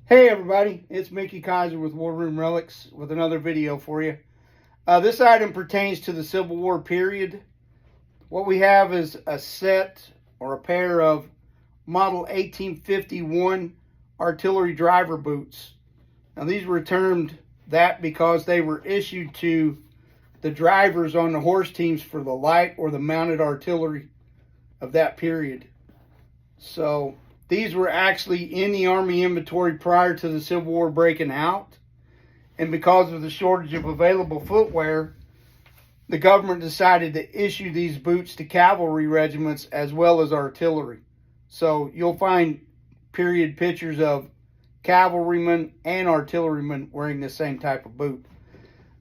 Hey everybody, it's Mickey Kaiser with War Room Relics with another video for you. This item pertains to the Civil War period. What we have is a set or a pair of model 1851 artillery driver boots. Now these were termed that because they were issued to the drivers on the horse teams for the light or the mounted artillery of that period. So these were actually in the Army inventory prior to the Civil War breaking out. And because of the shortage of available footwear, the government decided to issue these boots to cavalry regiments as well as artillery. So you'll find period pictures of cavalrymen and artillerymen wearing the same type of boot.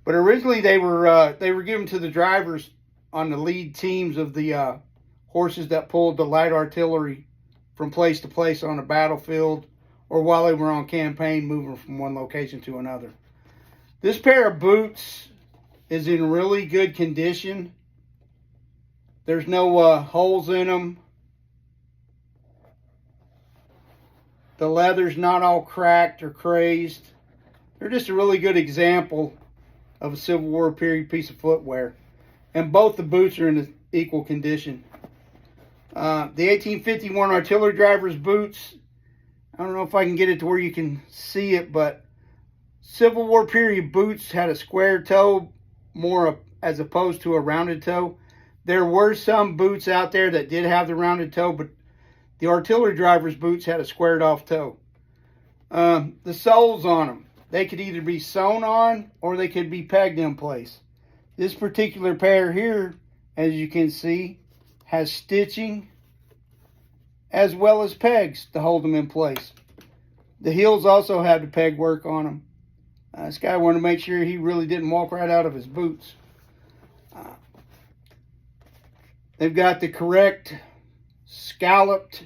But originally they were given to the drivers on the lead teams of the horses that pulled the light artillery from place to place on a battlefield or while they were on campaign moving from one location to another. This pair of boots is in really good condition. There's no holes in them. The leather's not all cracked or crazed. They're just a really good example of a Civil War period piece of footwear. And both the boots are in equal condition. The 1851 artillery driver's boots, I don't know if I can get it to where you can see it, but Civil War period boots had a square toe more as opposed to a rounded toe. There were some boots out there that did have the rounded toe, but the artillery driver's boots had a squared off toe. The soles on them, they could either be sewn on or they could be pegged in place. This particular pair here, as you can see, has stitching as well as pegs to hold them in place. The heels also had the peg work on them. This guy wanted to make sure he really didn't walk right out of his boots. They've got the correct scalloped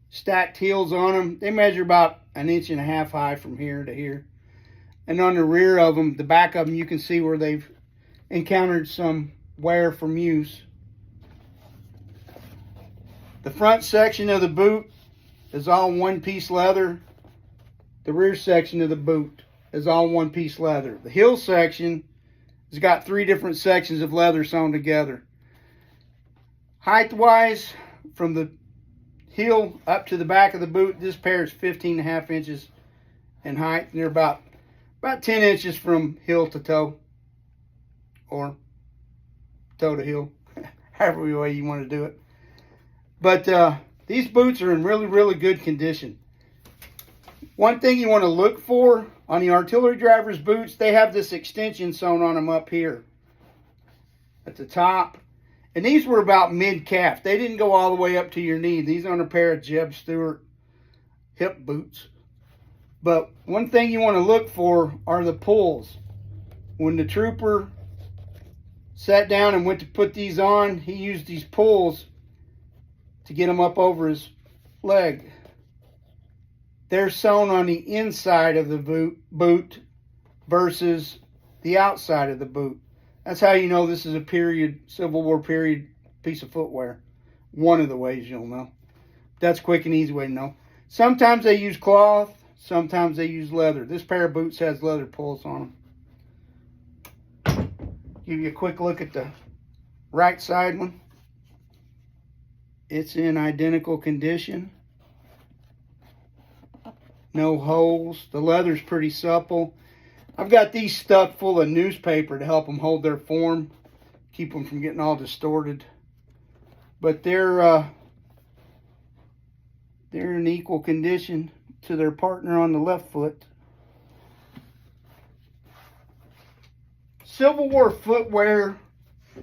stacked heels on them. They measure about 1.5 inches high from here to here. And on the rear of them, the back of them, you can see where they've encountered some wear from use. The front section of the boot is all one-piece leather. The rear section of the boot is all one-piece leather. The heel section has got 3 different sections of leather sewn together. Height-wise, from the heel up to the back of the boot, this pair is 15.5 inches in height. And they're about 10 inches from heel to toe, or toe to heel, however way you want to do it. But these boots are in really, really good condition. One thing you want to look for on the artillery driver's boots, they have this extension sewn on them up here at the top. And these were about mid-calf. They didn't go all the way up to your knee. These are a pair of Jeb Stuart hip boots. But one thing you want to look for are the pulls. When the trooper sat down and went to put these on, he used these pulls to get them up over his leg. They're sewn on the inside of the boot versus the outside of the boot. That's how you know this is a period, Civil War period piece of footwear. One of the ways you'll know. That's a quick and easy way to know. Sometimes they use cloth, sometimes they use leather. This pair of boots has leather pulls on them. Give you a quick look at the right side one. It's in identical condition. No holes. The leather's pretty supple. I've got these stuffed full of newspaper to help them hold their form. Keep them from getting all distorted. But they're in equal condition to their partner on the left foot. Civil War footwear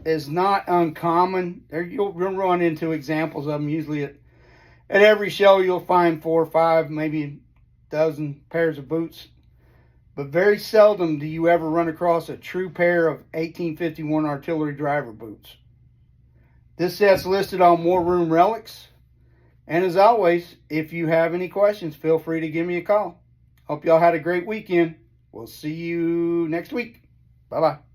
is not uncommon. You'll run into examples of them. Usually at every show you'll find 4 or 5, maybe a dozen pairs of boots. But very seldom do you ever run across a true pair of 1851 artillery driver boots. This set's listed on War Room Relics. And as always, if you have any questions, feel free to give me a call. Hope y'all had a great weekend. We'll see you next week. Bye-bye.